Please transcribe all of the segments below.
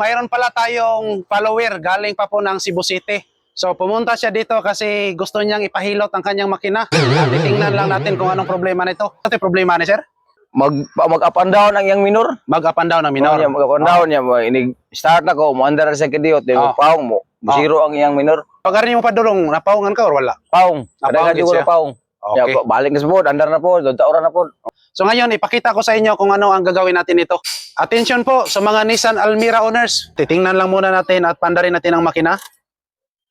Mayroon pala tayong follower galing pa po ng Cebu City. So pumunta siya dito kasi gusto niyang ipahilot ang kanyang makina. Titingnan lang natin kung anong problema nito. Ano problema ni sir? Mag up and down ang yang minor. Mag up and down ang minor. Mag up and down niya. Inig start na ko, maandar sa kadiot, Oh. paong mo. Zero ang yang minor. Pagarin mo pa dulong, napaungan ka or wala? Paong. Napaong Kada din ko siya. na paong. Okay. Ya, balik na sa pod, andar na po, taura na po. So ngayon, ipakita ko sa inyo kung ano ang gagawin natin ito. Attention po sa mga Nissan Almera owners. Titingnan lang muna natin at pandarin natin ang makina.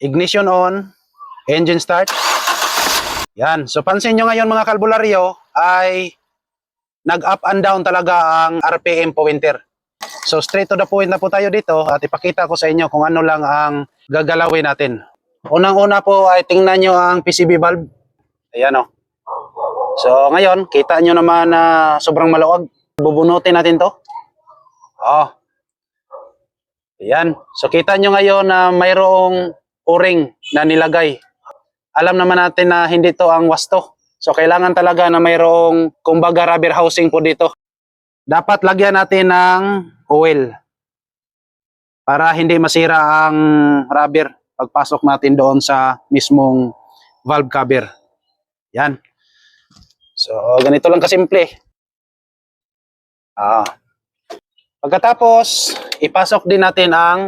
Ignition on. Engine start. Yan. So pansin nyo ngayon mga kalbularyo ay nag-up and down talaga ang RPM pointer. So straight to the point na po tayo dito at ipakita ko sa inyo kung ano lang ang gagalawin natin. Unang-una po ay tingnan nyo ang PCB valve. Ayan o. So ngayon, kita nyo naman na sobrang maluwag. Bubunutin natin to. Oh. Ayan. So kita nyo ngayon na mayroong o-ring na nilagay. Alam naman natin na hindi to ang wasto. So kailangan talaga na mayroong kumbaga rubber housing po dito. Dapat lagyan natin ng oil para hindi masira ang rubber pagpasok natin doon sa mismong valve cover. Yan. So, ganito lang kasimple. Pagkatapos, ipasok din natin ang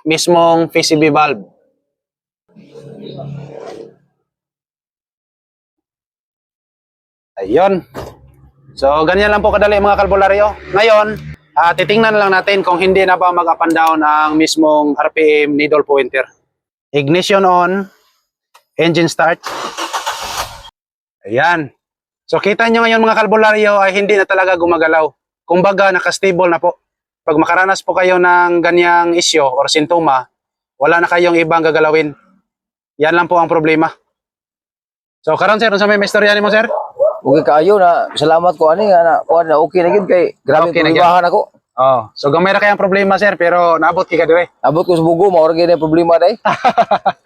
mismong PCB valve. Ayun. So, ganyan lang po kadali mga kalbularyo. Ngayon, titingnan lang natin kung hindi na ba mag-up and down ang mismong RPM needle pointer. Ignition on. Engine start. Ayan. So kita nyo ngayon mga kalbularyo ay hindi na talaga gumagalaw. Kumbaga nakastable na po. Pag makaranas po kayo ng ganyang isyo or sintoma, wala na kayong ibang gagalawin. Yan lang po ang problema. So karon sir, sa may istorya ni mo sir? Okay kaayo na, salamat ko ani nga na, kuan na okay na gid kay grabe Okay na gyud. problemahan ako. Oh, so gamay ra kayang problema sir pero naabot kay ka dire. Abot ko sa bugo, mao ra gyud ang problema day.